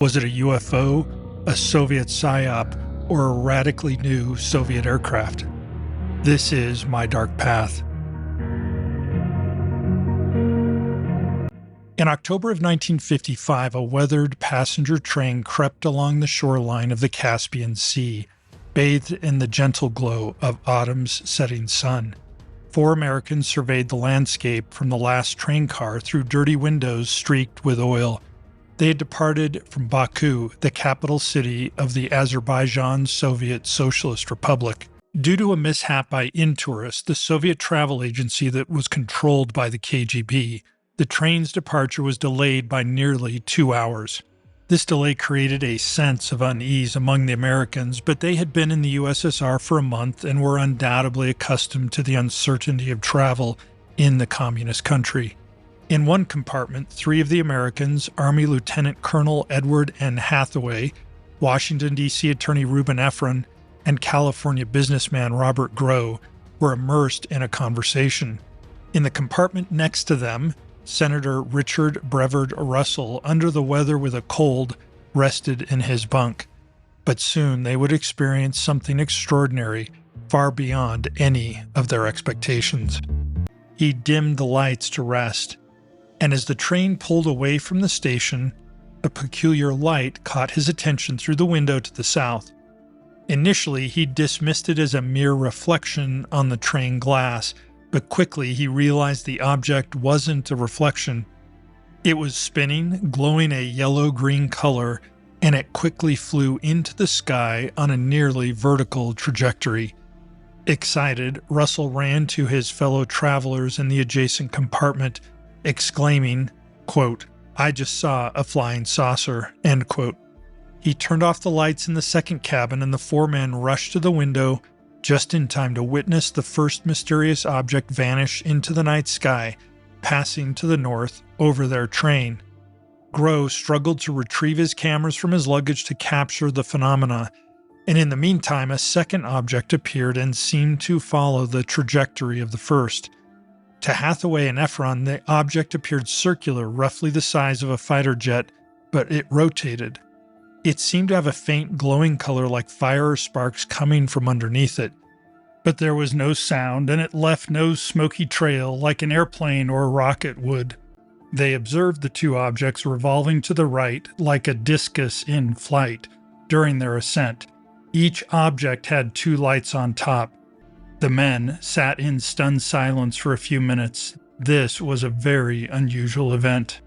Was it a UFO, a Soviet psyop, or a radically new Soviet aircraft? This is My Dark Path. In October of 1955, a weathered passenger train crept along the shoreline of the Caspian Sea, bathed in the gentle glow of autumn's setting sun. 4 Americans surveyed the landscape from the last train car through dirty windows streaked with oil. They had departed from Baku, the capital city of the Azerbaijan Soviet Socialist Republic. Due to a mishap by Intourist, the Soviet travel agency that was controlled by the KGB, the train's departure was delayed by nearly 2 hours. This delay created a sense of unease among the Americans, but they had been in the USSR for a month and were undoubtedly accustomed to the uncertainty of travel in the communist country. In one compartment, 3 of the Americans, Army Lieutenant Colonel Edward N. Hathaway, Washington, D.C. Attorney Reuben Efron, and California businessman Robert Grow, were immersed in a conversation. In the compartment next to them, Senator Richard Brevard Russell, under the weather with a cold, rested in his bunk. But soon they would experience something extraordinary, far beyond any of their expectations. He dimmed the lights to rest, and as the train pulled away from the station, a peculiar light caught his attention through the window to the south. Initially, he dismissed it as a mere reflection on the train glass, but quickly he realized the object wasn't a reflection. It was spinning, glowing a yellow-green color, and it quickly flew into the sky on a nearly vertical trajectory. Excited, Russell ran to his fellow travelers in the adjacent compartment, exclaiming, quote, "I just saw a flying saucer," end quote. He turned off the lights in the second cabin and the 4 men rushed to the window just in time to witness the first mysterious object vanish into the night sky, passing to the north over their train. Grow struggled to retrieve his cameras from his luggage to capture the phenomena, and in the meantime a second object appeared and seemed to follow the trajectory of the first. To Hathaway and Efron, the object appeared circular, roughly the size of a fighter jet, but it rotated. It seemed to have a faint glowing color like fire or sparks coming from underneath it. But there was no sound, and it left no smoky trail like an airplane or a rocket would. They observed the 2 objects revolving to the right like a discus in flight during their ascent. Each object had 2 lights on top. The men sat in stunned silence for a few minutes. This was a very unusual event.